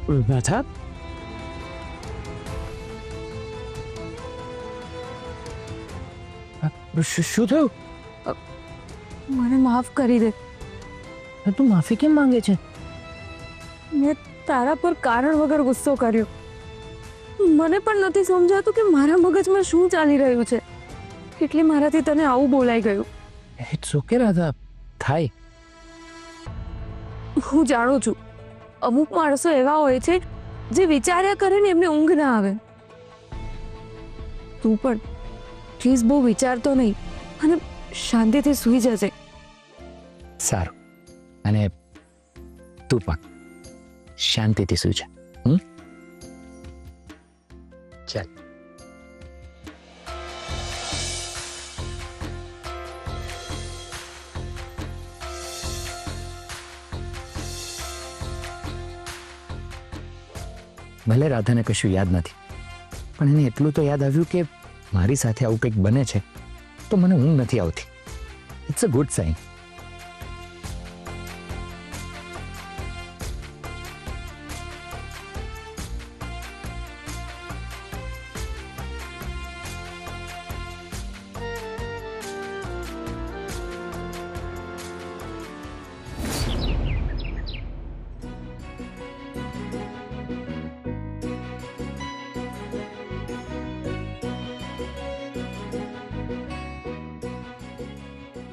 રાધા, શું થયું? મને માફ કરી દે. તું માફી કેમ માંગે છે? મેં તારા પર કારણ વગર ગુસ્સો કર્યો. મને પણ નથી સમજાતું કે મારા મગજમાં શું ચાલી રહ્યું છે, એટલે મારાથી તને આવું બોલાઈ ગયું. ઇટ્સ ઓકે રાધા, થાય. હું જાણું છું, અમુક માણસો એવા હોય છે જે વિચાર્યા કરે ને એમને ઊંઘ ના આવે. તું પણ પ્લીઝ બહુ વિચારતો નહીં અને શાંતિથી સૂઈ જજે. સારું, અને તું પણ શાંતિથી સૂઈ જા. ચાલ. ભલે રાધાને કશું યાદ નથી, પણ એને એટલું તો યાદ આવ્યું કે મારી સાથે આવું કંઈક બને છે તો મને ઊંઘ નથી આવતી. It's a good sign.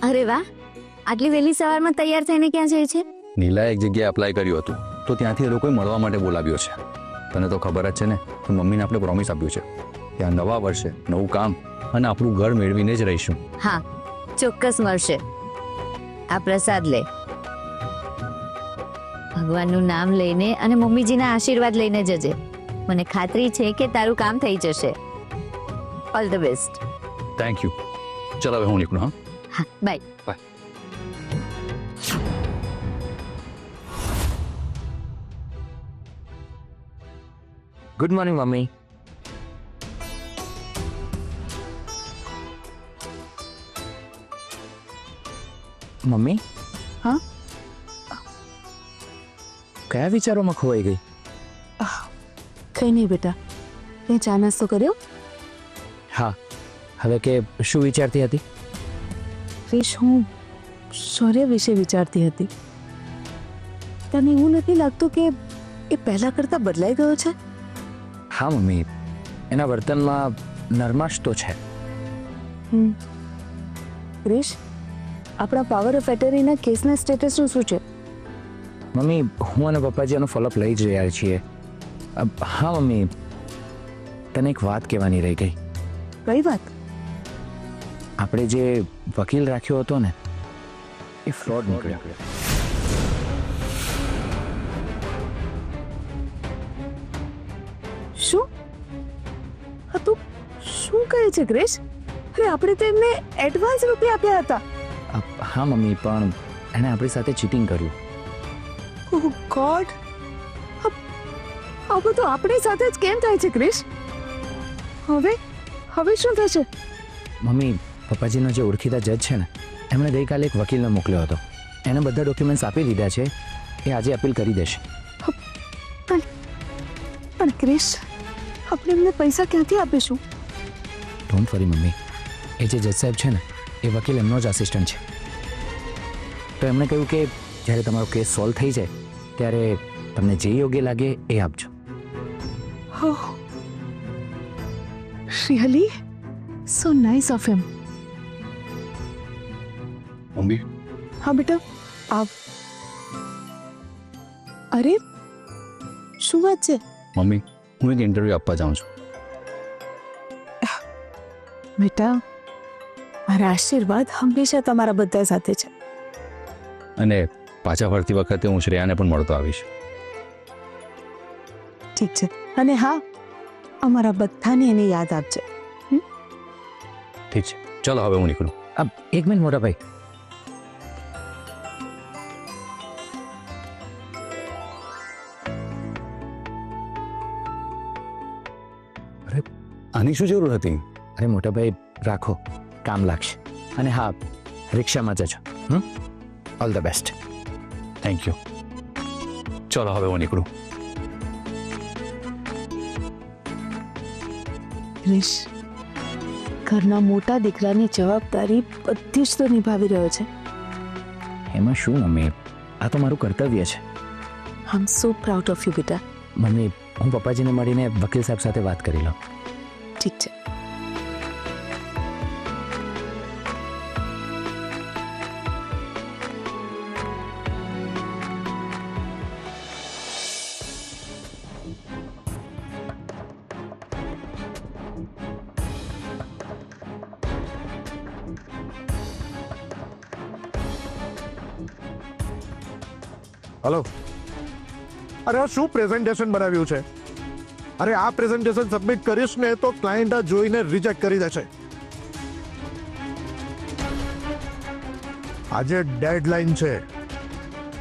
અરે વાહ, આટલી વહેલી સવારમાં તૈયાર થઈને ક્યાં જાય છે? નીલાએ એક જગ્યાએ અપ્લાય કર્યું હતું તો ત્યાંથી એ લોકોએ મળવા માટે બોલાવ્યો છે. તને તો ખબર જ છે ને કે મમ્મીને આપણે પ્રોમિસ આપ્યું છે કે આ નવા વર્ષે નવું કામ અને આપણું ઘર મેળવીને જ રહીશું. હા, ચોક્કસ મળશે. આ પ્રસાદ લે. ભગવાનનું નામ લઈને અને મમ્મીજીના આશીર્વાદ લઈને જજે. મને ખાતરી છે કે તારું કામ થઈ જશે. All the best. Thank you. ચલો હવે હું નીકળું. હા, હા, bye. Bye. Good morning mummy. Mummy? હા? કયા વિચારોમાં ખોવાઈ ગઈ? કઈ નહીં બેટા, તે ચા નાસ્તો કર્યો? હા. હવે કે શું વિચારતી હતી? ક્રિશ, હું શૌર્ય વિશે વિચારતી હતી. તને એવું નથી લાગતું કે એ પહેલા કરતા બદલાઈ ગયો છે? હા મમ્મી, એના વર્તનમાં નરમાશ તો છે. ક્રિશ, આપણા પાવર ઓફ એટર્નીના કેસના સ્ટેટસનું શું છે? મમ્મી, હું અને પપ્પાજી એનો ફોલોઅપ લઈ જ રહ્યા છીએ. હા મમ્મી, તને એક વાત કહેવાની રહી ગઈ. કઈ વાત? આપણે જે વકીલ રાખ્યો હતો ને, એ ફ્રોડ નીકળ્યો. શું? હા, તું શું કહે છે ક્રિશ? અરે આપણે તો એમને એડવાન્સ રૂપિયા આપ્યા હતા. હા મમ્મી, પણ એણે આપણી સાથે ચીટિંગ કર્યું. ઓહ ગોડ, આ બધું આપણી સાથે જ કેમ થાય છે ક્રિશ? હવે શું થશે? મમ્મી, પપ્પાજીનો જે ઓળખીતા જજ છે ને, એમણે ગઈકાલે એક વકીલને મોકલ્યો હતો. એને બધા ડોક્યુમેન્ટ્સ આપી દીધા છે. એ આજે અપીલ કરી દેશે. પણ ક્રિશ, આપણે એમને પૈસા ક્યાંથી આપીશું? ડોન્ટ વરી મમ્મી, એ જે જજ સાહેબ છે ને, એ વકીલ એમનો જ આસિસ્ટન્ટ છે. તો એમણે કહ્યું કે જ્યારે તમારો કેસ સોલ્વ થઈ જાય ત્યારે તમને જે યોગ્ય લાગે એ આપજો. Really? So nice of him. Mummy, હા બેટા, આવ. અરે શું વાત છે? મમ્મી, હું એક ઇન્ટરવ્યૂ આપવા જાઉં છું. બેટા, મારા આશીર્વાદ હંમેશા તમારા બધા સાથે છે. અને પાછા ફરતી વખતે હું શ્રેયાને પણ મળતો આવીશ. ઠીક છે. અને હા, અમારા બધાને એને યાદ આપજે. ઠીક છે, ચલો હવે હું નીકળું. એક મિનિટ મોટા ભાઈ. આની શું જરૂર હતી? અરે મોટા ભાઈ, રાખો, કામ લાગશે. અને હા, રિક્ષામાં જજો. All the best. Thank you. ચલો હવે હું નીકળું. ક્રિશ, ઘરના મોટા દીકરાની જવાબદારી બધી જ તો નિભાવી રહ્યો છે. એમાં શું મમ્મી, આ તો મારું કર્તવ્ય છે. આઈ એમ સો પ્રાઉડ ઓફ યુ બેટા. મમ્મી, હું પપ્પાજીને મળીને વકીલ સાહેબ સાથે વાત કરી લઉં. ઠીક છે. હલો. અરે આ શું પ્રેઝન્ટેશન બનાવ્યું છે? અરે આ પ્રેઝન્ટેશન સબમિટ કરીશ ને તો ક્લાયન્ટ આ જોઈને રિજેક્ટ કરી દેશે. આજે ડેડલાઇન છે.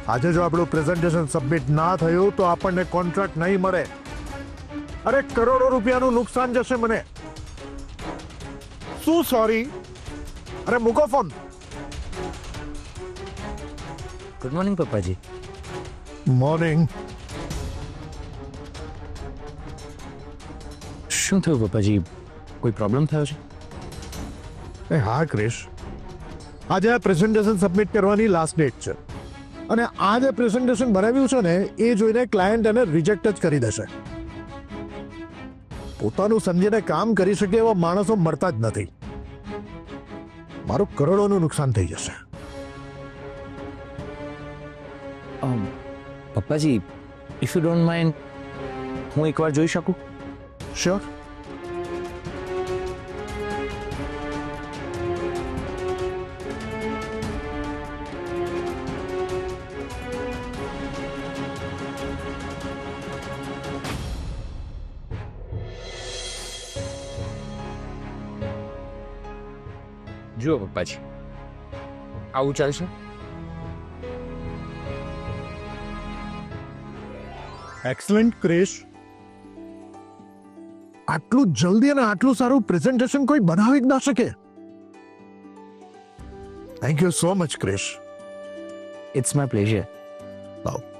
આજે જો આપણું પ્રેઝન્ટેશન સબમિટ ના થયું તો આપણને કોન્ટ્રાક્ટ નહીં મળે. અરે કરોડો રૂપિયાનું નુકસાન જશે મને. શું સોરી? અરે મૂકો ફોન. ગુડ મોર્નિંગ પપ્પાજી. મોર્નિંગ. શું થયું પપ્પાજી, કોઈ પ્રોબ્લેમ થયો છે? એ હા ક્રિશ, આજે આ પ્રેઝન્ટેશન સબમિટ કરવાની લાસ્ટ ડેટ છે અને આ જે પ્રેઝન્ટેશન બનાવ્યું છે ને એ જોઈને ક્લાયન્ટ એને રિજેક્ટ જ કરી દેશે. પોતાનું સમજીને કામ કરી શકે એવા માણસો મળતા જ નથી. મારું કરોડોનું નુકસાન થઈ જશે. પપ્પાજી, ઇફ યુ ડોન્ટ માઇન્ડ, હું એકવાર જોઈ શકું? શ્યોર. જુઓ પપ્પાજી, આવું ચાલશે? એક્સલન્ટ ક્રિશ. આટલું જલ્દી અને આટલું સારું પ્રેઝન્ટેશન કોઈ બનાવી જ ના શકે. Thank you so much Krish. It's my pleasure.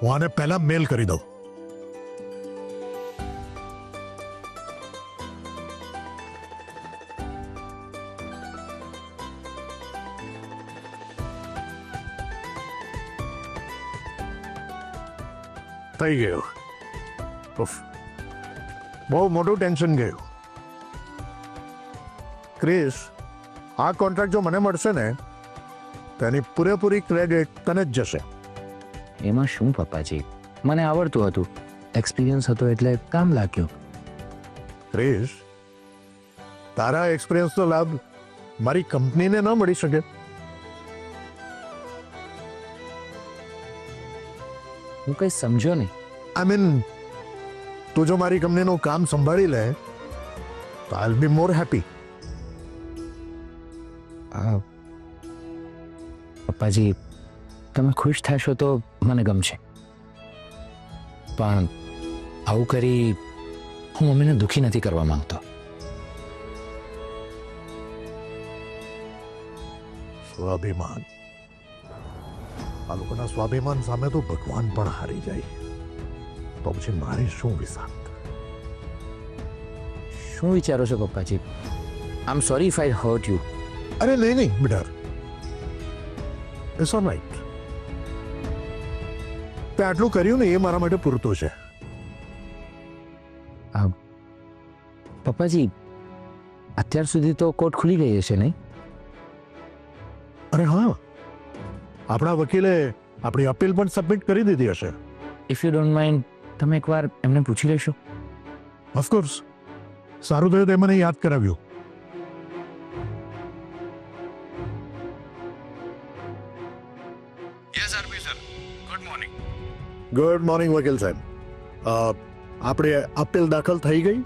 હું આને પહેલા મેલ કરી દઉં. થઈ ગયું. ઉફ, બહુ મોટું ટેન્શન ગયું. ક્રિશ, આ કોન્ટ્રાક્ટ જો મને મળશે ને તેની પૂરેપૂરી ક્રેડિટ તને જ જશે. એમાં શું પપ્પાજી, મને આવડતું હતું, એક્સપિરિયન્સ હતો એટલે કામ લાગ્યું. ક્રિશ, તારા એક્સપિરિયન્સનો લાભ મારી કંપનીને ન મળી શકે? હું કંઈ સમજો નહીં. આઈ મીન, તું જો મારી કંપનીનું કામ સંભાળી લે તો આઈ બી મોર હેપી. પપ્પાજી, તમે ખુશ થશો તો મને ગમશે, પણ આવું કરી હું મમ્મીને દુઃખી નથી કરવા માંગતો. સ્વાભિમાન. આ લોકોના સ્વાભિમાન સામે તો ભગવાન પણ હારી જાય. તો પછી મારી શું વિસાત? શું વિચારો છો પપ્પાજી? I am sorry if I hurt you. અરે નહીં નહીં બેટા, ઇટ્સ ઓલરાઈટ. તે આટલું કર્યું ને એ મારા માટે પૂરતું છે. પપ્પાજી, અત્યાર સુધી તો કોર્ટ ખુલી ગઈ હશે નહીં? અરે હા, આપણા વકીલે આપણી અપીલ પણ સબમિટ કરી દીધી હશે. ઇફ યુ ડોન્ટ માઇન્ડ, તમે એકવાર એમને પૂછી લેશો? ઓફકોર્સ. સારું થયું તે મને યાદ કરાવ્યું. ગુડ મોર્નિંગ વકીલ સાહેબ. આપણે અપીલ દાખલ થઈ ગઈ?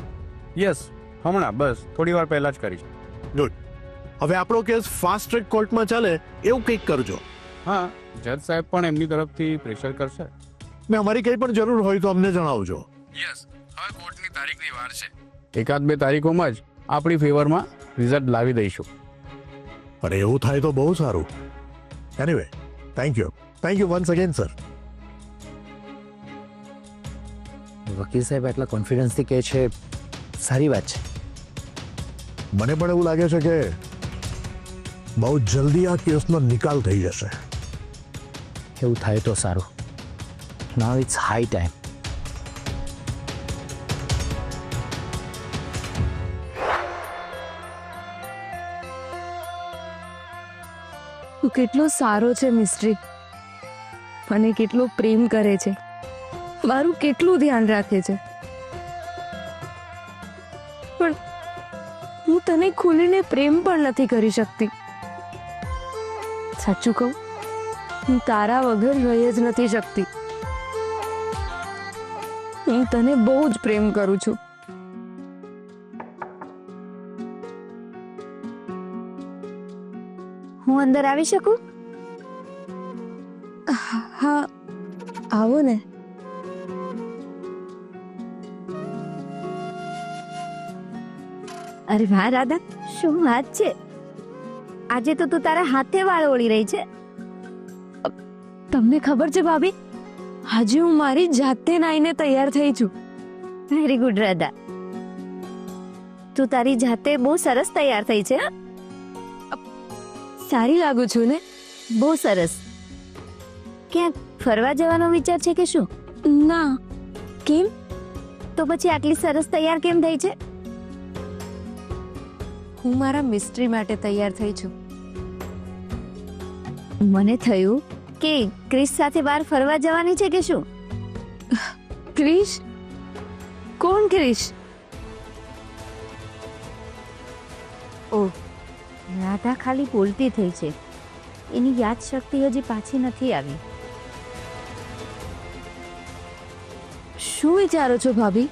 યસ, હમણાં બસ થોડી વાર પહેલા જ કરી. ગુડ. હવે આપણો કેસ ફાસ્ટ ટ્રેક કોર્ટમાં ચાલે એવું કંઈક કરજો. હા, જજ સાહેબ પણ એમની તરફથી પ્રેશર કરશે. ને અમારી કંઈ પણ જરૂર હોય તો અમને જણાવજો. યસ, હવે કોર્ટની તારીખની વાર છે. એકાદ બે તારીખોમાં જ આપણી ફેવરમાં રિઝલ્ટ લાવી દઈશું. પણ એવું થાય તો બહુ સારું. Anyway, thank you once again sir. વકીલ સાહેબ આટલા કોન્ફિડન્સથી કહે છે, સારી વાત છે. મને પણ એવું લાગે છે કે બહુ જલ્દી આ કેસનો નિકાલ થઈ જશે. એવું થાય તો સારું. નાઉ ઇટ્સ હાઈ ટાઈમ. તું કેટલો સારો છે મિસ્ટ્રી. મને કેટલો પ્રેમ કરે છે, મારું કેટલું ધ્યાન રાખે છે, પણ હું તને ખુલીને પ્રેમ પણ નથી કરી શકતી. સાચું કહું, હું તારા વગર રહી જ નથી શકતી. હું તને બહુ જ પ્રેમ કરું છું. હું અંદર આવી શકું? હા, આવો ને. અરે વાહ રાધા, શું વાત છે! આજે તો તું તારા હાથે વાળ ઓળી રહી છે. તમને ખબર છે ભાભી, આજે હું મારી જાતે નાઈને તૈયાર થઈ છું. વેરી ગુડ રાધા, તું તારી જાતે બહુ સરસ તૈયાર થઈ છે. હં? સારી લાગુ છું ને? બહુ સરસ. ક્યાંક ફરવા જવાનો વિચાર છે કે શું? ના. કેમ? તો પછી આટલી સરસ તૈયાર કેમ થઈ છે? હું મારા મિસ્ટ્રી માટે તૈયાર થઈ છું. મને થયું કે ક્રિસ સાથે બહાર ફરવા જવાની છે કે શું? ક્રિશ? કોણ ક્રિશ? ઓહ, રાધા ખાલી બોલતી થઈ છે, એની યાદ શક્તિ હજી પાછી નથી આવી. શું વિચારો છો ભાભી?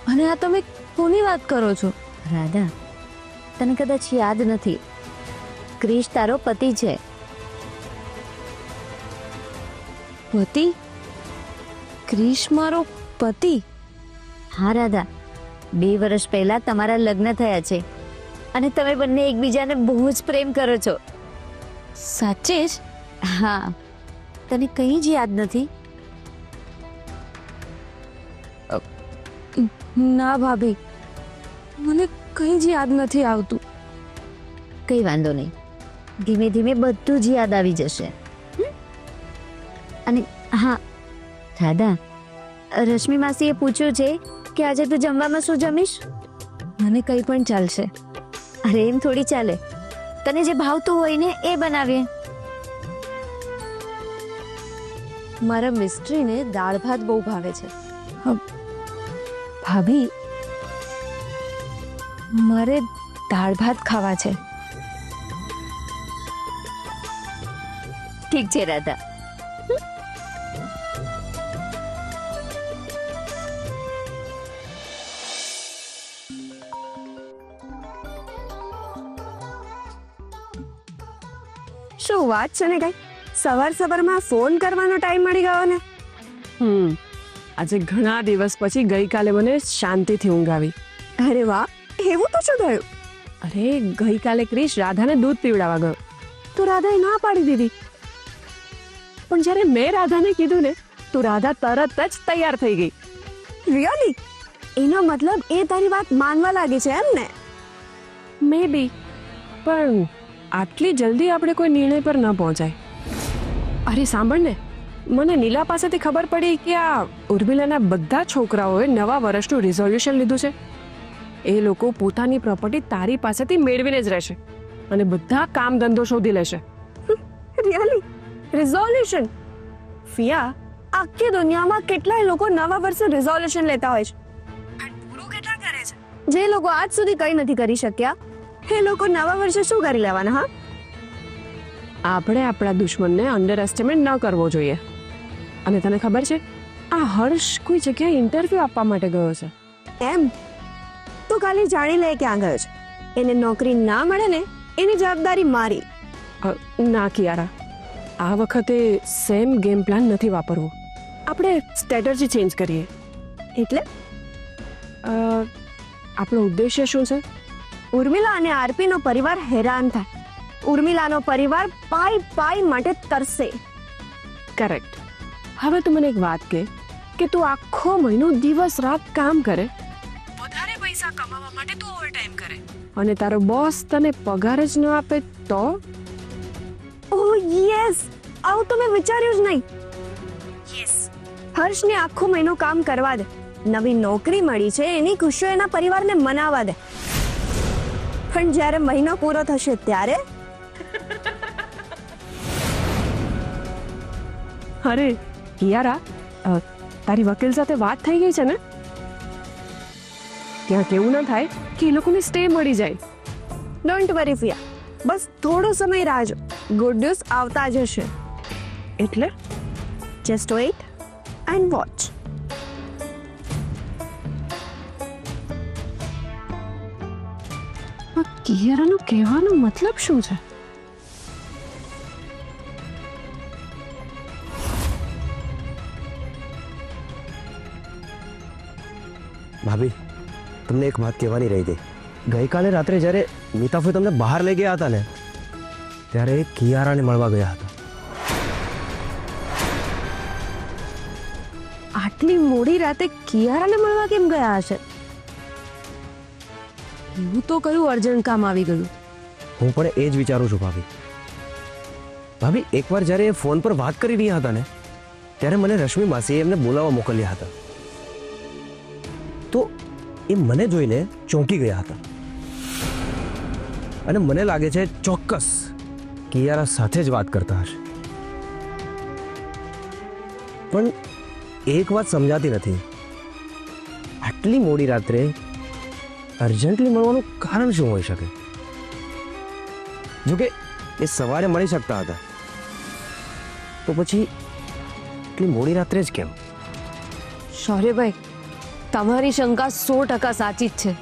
અને આ તમે કોની વાત કરો છો? રાધા, તને કદાચ યાદ નથી, ક્રિશ તારો પતિ છે. પતિ? ક્રિશ મારો પતિ? હા રાધા, 2 વર્ષ પહેલા તમારા લગ્ન થયા છે અને તમે બંને એકબીજાને બહુ જ પ્રેમ કરો છો. સાચે જ? હા, તને કંઈ જ યાદ નથી? ના ભાભી, મને કંઈ જ યાદ નથી આવતું. કંઈ વાંધો નહીં, ધીમે ધીમે બધું જ યાદ આવી જશે. હમ? અને હા રાધા, રશ્મિ માસીએ પૂછ્યું છે કે આજે તું જમવામાં શું જમીશ? મને કંઈ પણ ચાલશે. અરે એમ થોડી ચાલે, તને જે ભાવતું હોય ને એ બનાવીએ. મારા મિસ્ટ્રીને દાળ ભાત બહુ ભાવે છે. ભાભી, મારે દાળ ભાત ખાવા છે. ઠીક છે રાધા. શું વાત છે ને કઈ, સવારમાં ફોન કરવાનો ટાઈમ મળી ગયો ને. આજે ઘણા દિવસ પછી ગઈકાલે મને શાંતિથી ઊંઘ આવી. અરે વાહ, એવું તો શું થયું? અરે ગઈકાલે ક્રિશ રાધાને દૂધ પીવડાવવા ગયો તો રાધાએ ના પાડી દીધી. પણ જ્યારે મેં રાધાને કીધું ને તો રાધા તરત જ તૈયાર થઈ ગઈ. રિયલી? એનો મતલબ એ તારી વાત માનવા લાગી છે એમ ને? મે બી, પણ આટલી જલ્દી આપણે કોઈ નિર્ણય પર ન પહોંચાય. અરે સાંભળ ને, મને નીલા પાસેથી ખબર પડી કે આ ઉર્મિલાના બધા છોકરાઓએ નવા વર્ષનું રિઝોલ્યુશન લીધું છે. એ લોકો પોતાની પ્રોપર્ટી તારી પાસેથી મેળવીને જ રહેશે અને બધા કામ ધંધો શોધી લેશે. રિયલી? રિઝોલ્યુશન? ફિયા, આખી દુનિયામાં કેટલાય લોકો નવા વર્ષે રિઝોલ્યુશન લેતા હોય છે. પૂરું કેટલા કરે છે? જે લોકો આજ સુધી કંઈ નથી કરી શક્યા એ લોકો નવા વર્ષે શું કરી લેવાના? હા, આપણે આપણા દુશ્મનને અંડર એસ્ટિમેટ ન કરવો જોઈએ. અને તને ખબર છે, આ હર્ષ કોઈ જગ્યાએ ઇન્ટરવ્યુ આપવા માટે ગયો છે. એમ? તો ખાલી જાણી લે ક્યાં ગયો છે. એને નોકરી ના મળે ને એની જવાબદારી મારી. ના કિયારા, આ વખતે સેમ ગેમ પ્લાન નથી વાપરવો. આપણે સ્ટ્રેટજી ચેન્જ કરીએ. એટલે આપણો ઉદ્દેશ્ય શું છે? ઉર્મિલા અને આરપીનો પરિવાર હેરાન થાય, ઉર્મિલાનો પરિવાર પાઈ માટે તરસે. કરેક્ટ. હવે તું મને એક વાત કે તું આખો મહિનો દિવસ રાત કામ કરે, વધારે પૈસા કમાવા માટે તું ઓવરટાઈમ કરે, અને તારો બોસ તને પગાર જ ન આપે તો? ઓહ યસ, આવું તો મેં વિચાર્યું જ નહીં. યસ, હર્ષને આખો મહિનો કામ કરવા દે. નવી નોકરી મળી છે એની ખુશીઓ એના પરિવારને મનાવવા દે. પણ જ્યારે મહિનો પૂરો થશે ત્યારે અરે કિયારા, તારી વકીલ સાથે વાત થઈ ગઈ છે ને? ત્યાં કેવું ના થાય કે એ લોકોને સ્ટે મળી જાય. ડોન્ટ વરી ફિયા, બસ થોડો સમય રાહ જો, ગુડ ન્યૂઝ આવતા જ હશે. એટલે જસ્ટ વેઇટ એન્ડ વોચ. કિયારાનો કહેવાનો મતલબ શું છે? ભાભી, તમને એક વાત કહેવાની રહી ગઈ. ગઈકાલે રાત્રે જ્યારે મીતાફોઈ તમને બહાર લઈ ગયા હતા ને, ત્યારે એ કિયારાને મળવા ગયા હતા. આટલી મોડી રાતે કિયારાને મળવા કેમ ગયા હશે? એવું તો કયું અર્જન્ટ કામ આવી ગયું? હું પણ એ જ વિચારું છું ભાભી. ભાભી, એકવાર જ્યારે એ ફોન પર વાત કરી રહ્યા હતા ને, ત્યારે મને રશ્મિ માસીએ એમને બોલાવવા મોકલ્યા હતા. તો એ મને જોઈને ચોંકી ગયા હતા અને મને લાગે છે ચોક્કસ કિયારા સાથે જ વાત કરતા હશે. પણ એક વાત સમજાતી નથી, આટલી મોડી રાત્રે અર્જન્ટલી મળવાનું કારણ શું હોઈ શકે? જોકે એ સવારે મળી શકતા હતા, તો પછી એટલી મોડી રાત્રે જ કેમ? શૌર્યભાઈ, તમારી શંકા 100% સાચી જ છે.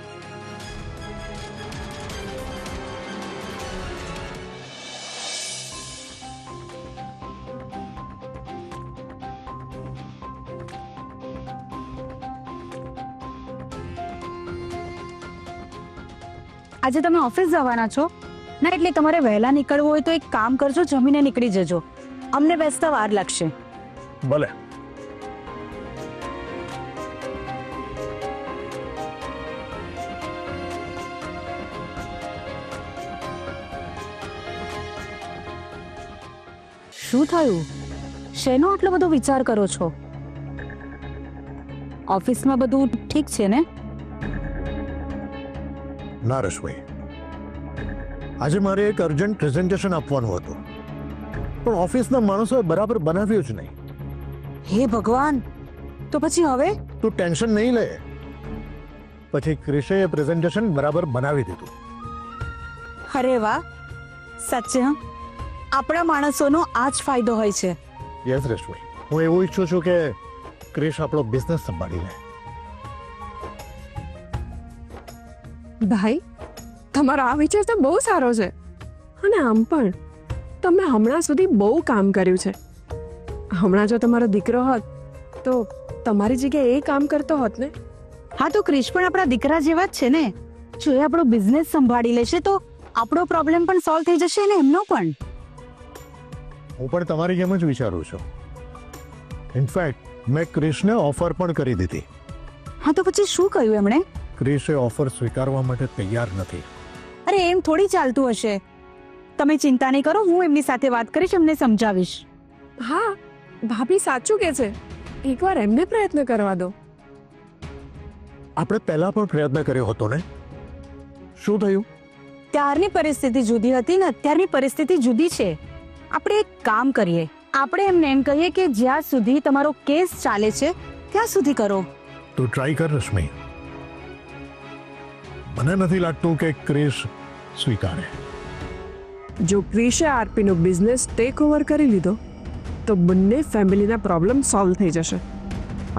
આજે તમે ઓફિસ જવાના છો ના, એટલે તમારે વહેલા નીકળવું હોય તો એક કામ કરજો, જમીને નીકળી જજો. અમને બેસતા વાર લાગશે. ભલે. શું થયું? શેનો આટલો બધો વિચાર કરો છો? ઓફિસમાં બધું ઠીક છે ને? ના રશ્મિ, આજે મારે એક અર્જન્ટ પ્રેઝન્ટેશન આપવાનું હતું, પણ ઓફિસના માણસોએ બરાબર બનાવ્યું જ નહીં. હે ભગવાન! તો પછી હવે? તું ટેન્શન નહીં લે. પછી ક્રિશે એ પ્રેઝન્ટેશન બરાબર બનાવી દીધું. અરે વાહ, સાચે હા, આપણા માણસોનો આ જ ફાયદો હોય છે. યસ રશ્મિ, હું એવું ઈચ્છું છું કે ક્રિશ આપણો બિઝનેસ સંભાળી લે. ભાઈ, તમારો આ વિચાર તો બહુ સારો છે. અને આમ પણ તમે હમણાં સુધી બહુ કામ કર્યું છે. હમણાં જો તમારો દીકરો હોત તો તમારી જગ્યાએ એ કામ કરતો હોત ને. હા, તો ક્રિશ પણ આપણા દીકરા જેવા જ છે ને. જો એ આપણો બિઝનેસ સંભાળી લેશે તો આપણો પ્રોબ્લેમ પણ સોલ્વ થઈ જશે ને એમનો પણ. હું પણ તમારી જેમ જ વિચારું છું. ઇનફેક્ટ મેં ક્રિશને ઓફર પણ કરી દીધી. હા, તો પછી શું કહ્યું એમણે? ક્રિશ એ ઓફર સ્વીકારવા માટે તૈયાર નથી. અરે એમ થોડી ચાલતું હશે. તમે ચિંતા નહીં કરો, હું એમની સાથે વાત કરીશ, એમને સમજાવીશ. હા, ભાભી સાચું કે છે. એકવાર એમને પ્રયત્ન કરવા દો. આપણે પહેલા પણ પ્રયત્ન કર્યો હતો ને. શું થયું? ત્યારની પરિસ્થિતિ જુદી હતી ને અત્યારની પરિસ્થિતિ જુદી છે. આપણે એક કામ કરીએ, આપણે એમને એમ કહીએ કે જ્યાં સુધી તમારો કેસ ચાલે છે ત્યાં સુધી કરો. તું ટ્રાય કર રશ્મિ. મને નથી લાગતું કે ક્રિશ સ્વીકારે. જો ક્રિશે આરપીનો બિઝનેસ ટેક ઓવર કરી લીધો તો બંને ફેમિલીના પ્રોબ્લેમ સોલ્વ થઈ જશે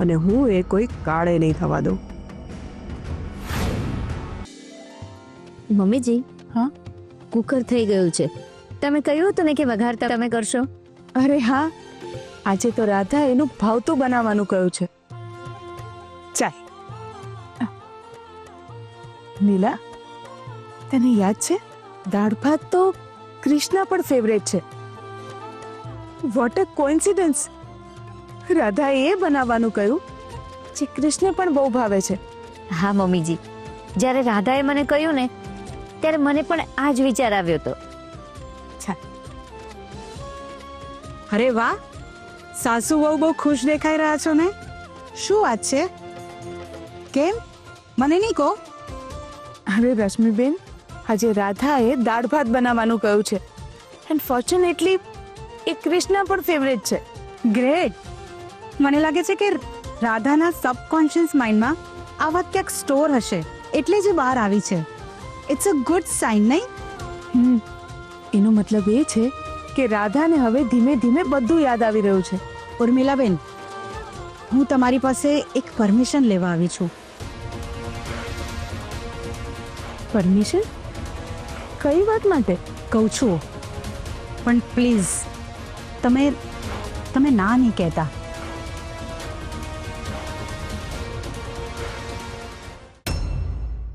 અને હું એ કોઈ કાળે નહીં થવા દઉં. મમ્મીજી, હા? કુકર થઈ ગયું છે. તમે કહ્યું હતું ને કે વઘારતા તમે કરશો. અરે હા, આજે તો રાધા એનું ભાવતું બનાવવાનું કહ્યું છે. ચાલ નીલા, તને યાદ છે દાળ ભાત તો કૃષ્ણા પણ ફેવરેટ છે. What a coincidence! રાધા એ બનાવવાનું કહ્યું જે કૃષ્ણ પણ બહુ ભાવે છે. હા મમ્મીજી, જ્યારે રાધાએ મને કહ્યું ને ત્યારે મને પણ આ જ વિચાર આવ્યો હતો. અરે વાહ, સાસુ વહુ બહુ ખુશ દેખાઈ રહ્યા છો ને. શું વાત છે? કેમ? મને નહીં કહો. અરે રશ્મિબેન, આજે રાધાએ દાળ ભાત બનાવવાનું કહ્યું છે એન્ડ ફોર્ચ્યુનેટલી એ કૃષ્ણા પણ ફેવરેટ છે. ગ્રેટ. મને લાગે છે કે રાધાના સબકોન્શિયસ માઇન્ડમાં આ વાત ક્યાંક સ્ટોર હશે, એટલે જ બહાર આવી છે. ઇટ્સ અ ગુડ સાઇન, નહીં? એનો મતલબ એ છે કે રાધાને હવે ધીમે ધીમે બધું યાદ આવી રહ્યું છે. ઉર્મિલાબેન, હું તમારી પાસે એક પરમિશન લેવા આવી છું. પરમિશન? કઈ વાત માટે? કહું છું, પણ પ્લીઝ તમે ના નહીં કહેતા.